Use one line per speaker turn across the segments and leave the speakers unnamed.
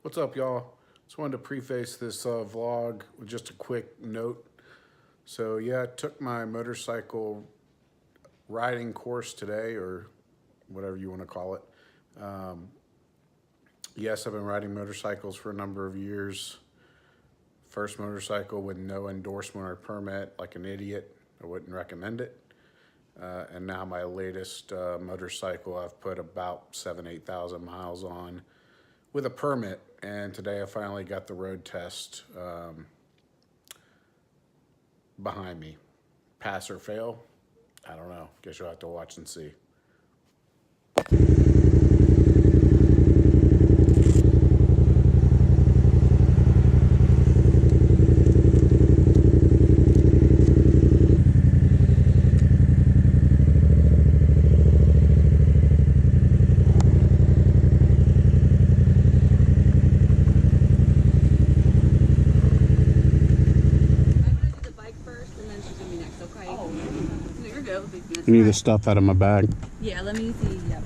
What's up, y'all? Just wanted to preface this vlog with just a quick note. So yeah, I took my motorcycle riding course today, or whatever you want to call it. Yes, I've been riding motorcycles for a number of years. First motorcycle with no endorsement or permit, like an idiot. I wouldn't recommend it. And now my latest motorcycle, I've put about 8,000 miles on with a permit. And today I finally got the road test behind me. Pass or fail? I don't know. Guess you'll have to watch and see. You need the stuff out of my bag.
Yeah, let me see. Yep,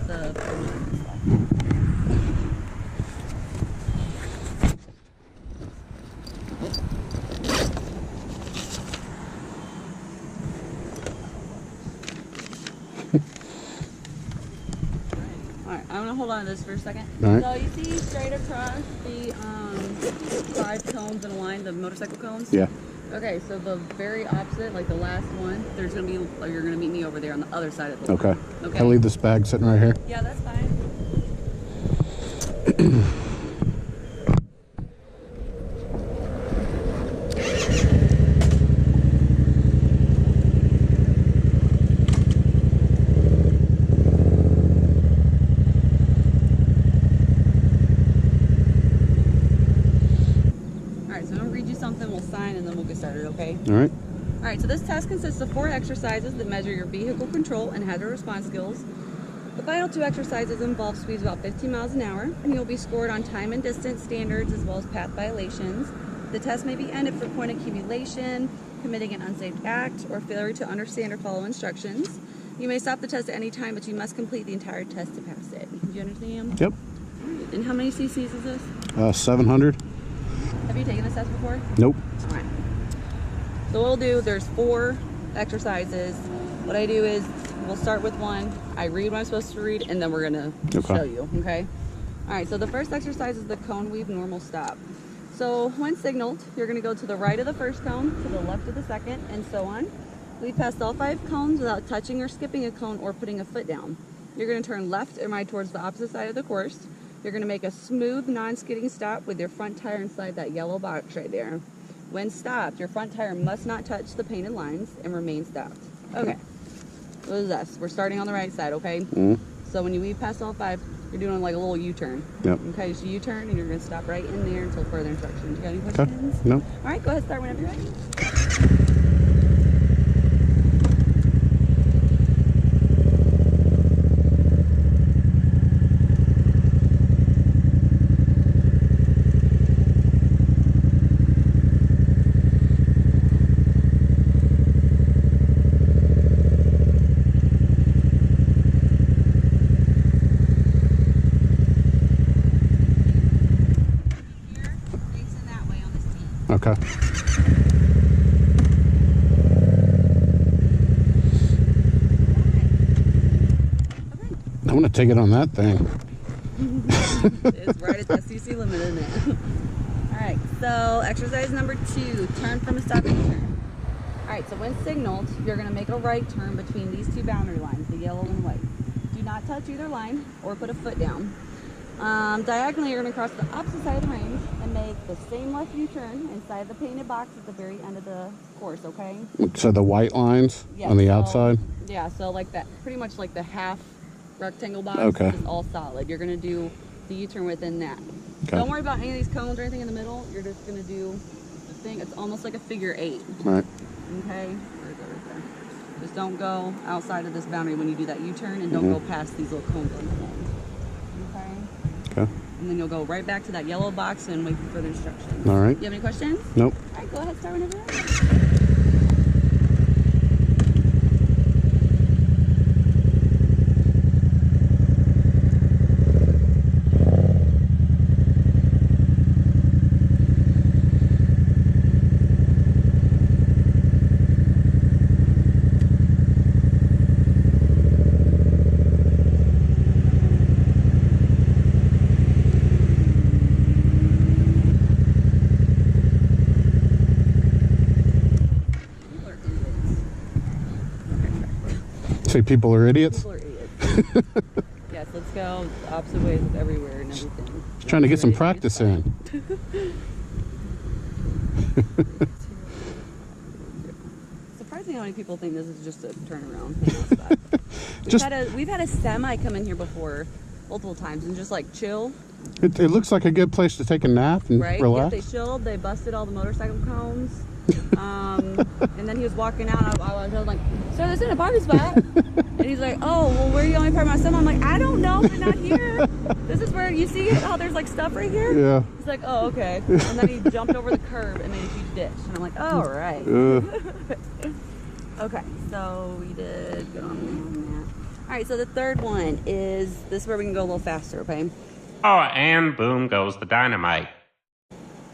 Alright, I'm gonna hold on to this for a second.
Right.
So you see straight across the 5 cones in a line, the motorcycle cones?
Yeah.
Okay, so the very opposite, like the last one, there's gonna be, you're gonna meet me over there on the other side of the
Okay.
line. Okay.
Can I leave this bag sitting right here?
Yeah, that's fine. Okay.
All right.
All right, so this test consists of 4 exercises that measure your vehicle control and hazard response skills. The final 2 exercises involve speeds about 15 miles an hour, and you'll be scored on time and distance standards as well as path violations. The test may be ended for point accumulation, committing an unsafe act, or failure to understand or follow instructions. You may stop the test at any time, but you must complete the entire test to pass it. Do you understand?
Yep.
Right. And how many cc's is this?
700.
Have you taken this test before?
Nope.
All right. So what we'll do, there's 4 exercises. What I do is, we'll start with one, I read what I'm supposed to read, and then we're gonna show you, okay? All right, so the first exercise is the cone weave normal stop. So when signaled, you're gonna go to the right of the first cone, to the left of the second, and so on. Weave past all 5 cones without touching or skipping a cone or putting a foot down. You're gonna turn left and right towards the opposite side of the course. You're gonna make a smooth, non-skidding stop with your front tire inside that yellow box right there. When stopped, your front tire must not touch the painted lines and remain stopped. Okay, what is this? We're starting on the right side, okay?
Mm-hmm.
So when you weave past all 5, you're doing like a little U-turn.
Yep.
Okay, so U-turn and you're gonna stop right in there until further instructions. You got any questions?
Okay. No.
All right, go ahead, start whenever you're ready.
Okay. I'm gonna take it on that thing.
It's right at the CC limit, isn't it? Alright, so exercise number 2, turn from a stopping turn. Alright, so when signaled, you're gonna make a right turn between these 2 boundary lines, the yellow and white. Do not touch either line or put a foot down. Diagonally, you're going to cross the opposite side of the range and make the same left U-turn inside the painted box at the very end of the course, okay?
So the white lines on the outside?
Yeah, so like that, pretty much like the half rectangle box is all solid. You're going to do the U-turn within that. Okay. Don't worry about any of these cones or anything in the middle. You're just going to do the thing. It's almost like a figure 8.
Right.
Okay? Right there. Just don't go outside of this boundary when you do that U-turn, and don't go past these little cones on the end.
Okay.
And then you'll go right back to that yellow box and wait for further instructions.
All right.
You have any questions?
Nope.
All right, go ahead, start whenever you're ready.
Say people are idiots?
People are idiots. Yes, let's go opposite ways everywhere and everything.
Just trying to get some practice in.
Surprising how many people think this is just a turnaround spot. We've had a semi come in here before multiple times and just like chill.
It looks like a good place to take a nap and relax.
Yeah, they chilled. They busted all the motorcycle cones. And then he was walking out. I was like, "Sir, this isn't a parking spot." And he's like, "Oh, well, where are you going to park my semi?" I'm like, "I don't know. We're not here. This is where you see how there's like stuff right here."
Yeah.
He's like, "Oh, okay." And then he jumped over the curb and made a huge ditch. And I'm like, "Oh, all right." Okay, so we did good on that. All right, so the third one is this is where we can go a little faster. Okay.
Oh, and boom goes the dynamite.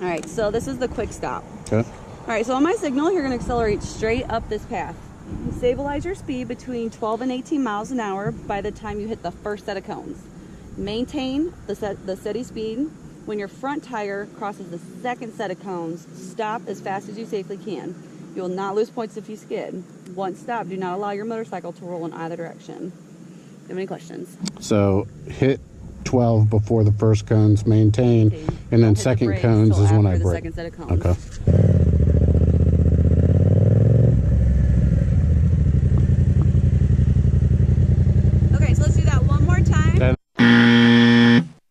All right, so this is the quick stop.
Okay.
All right, so on my signal, you're going to accelerate straight up this path. Stabilize your speed between 12 and 18 miles an hour by the time you hit the first set of cones. Maintain the steady speed. When your front tire crosses the second set of cones, stop as fast as you safely can. You will not lose points if you skid. Once stopped, do not allow your motorcycle to roll in either direction. Do you have any questions?
So hit 12 before the first cones, maintain,
Okay.
and then
Don't hit the
second
brakes
cones
till
is when
after
I
the
brake.
second set of cones.
Okay.
Okay, so let's do that one more time.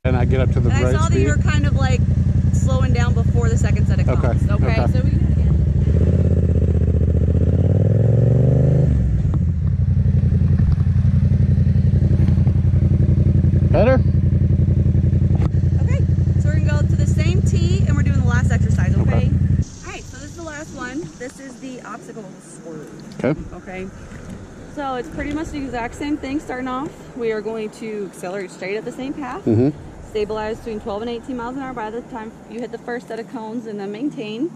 And I get up to the
And I
right
saw that
speed.
you were kind of like slowing down before the second set of cones.
Okay, okay.
So we can do it again.
Better?
Okay, so we're gonna go to the same tee and we're doing the last exercise, okay? All right, so this is the last one. This is the obstacle swerve.
Okay.
Okay, so it's pretty much the exact same thing starting off. We are going to accelerate straight up the same path.
Mm-hmm.
Stabilize between 12 and 18 miles an hour by the time you hit the first set of cones, and then maintain.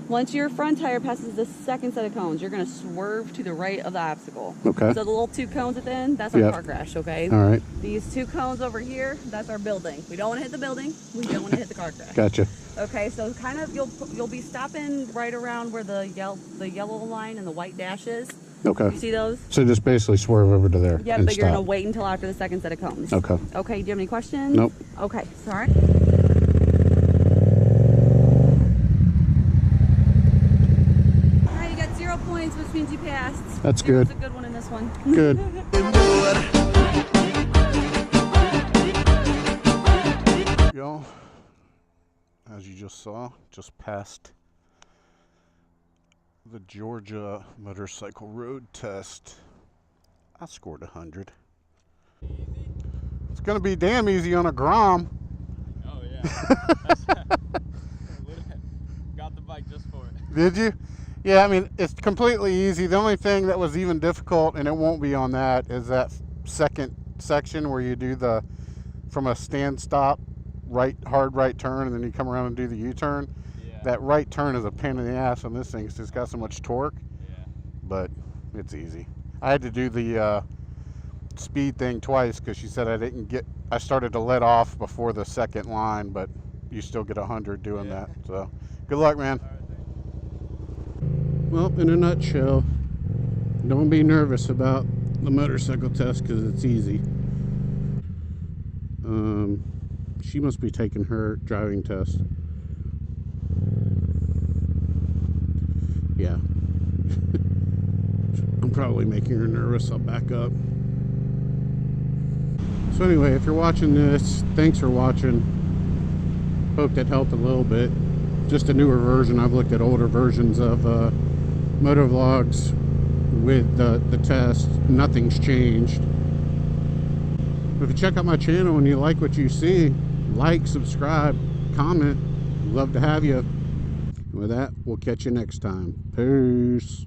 Once your front tire passes the second set of cones, you're going to swerve to the right of the obstacle.
Okay.
So the little two cones at the end, that's our
Yep.
car crash, okay?
All right.
These two cones over here, that's our building. We don't want to hit the building. We don't want to hit the car crash.
Gotcha.
Okay, so kind of you'll be stopping right around where the yellow line and the white dash is.
Okay.
You see those?
So just basically swerve over to there.
Yeah,
and
but you're
stop.
going to wait until after the second set of cones.
Okay.
Okay, do you have any questions?
Nope.
Okay, sorry. Alright, you got 0 points, which means you passed.
That's
Zero's
good.
a good one in this one.
Good. Y'all, as you just saw, just passed the Georgia motorcycle road test. I scored 100. It's gonna be damn easy on a Grom.
Oh yeah. Got the bike just for it.
Did you? Yeah, I mean, it's completely easy. The only thing that was even difficult, and it won't be on that, is that second section where you do the, from a stand stop, hard right turn, and then you come around and do the U-turn.
Yeah.
That right turn is a pain in the ass on this thing because it's got so much torque,
Yeah.
but it's easy. I had to do the speed thing twice because she said I started to let off before the second line, but you still get 100 doing
Yeah.
that. So good luck, man.
All right, thanks.
Well, in a nutshell, don't be nervous about the motorcycle test because it's easy. She must be taking her driving test. Yeah. I'm probably making her nervous. I'll back up. So anyway, if you're watching this, thanks for watching. Hope that helped a little bit. Just a newer version. I've looked at older versions of motovlogs with the test. Nothing's changed. If you check out my channel and you like what you see, like, subscribe, comment. Love to have you. With that, we'll catch you next time. Peace.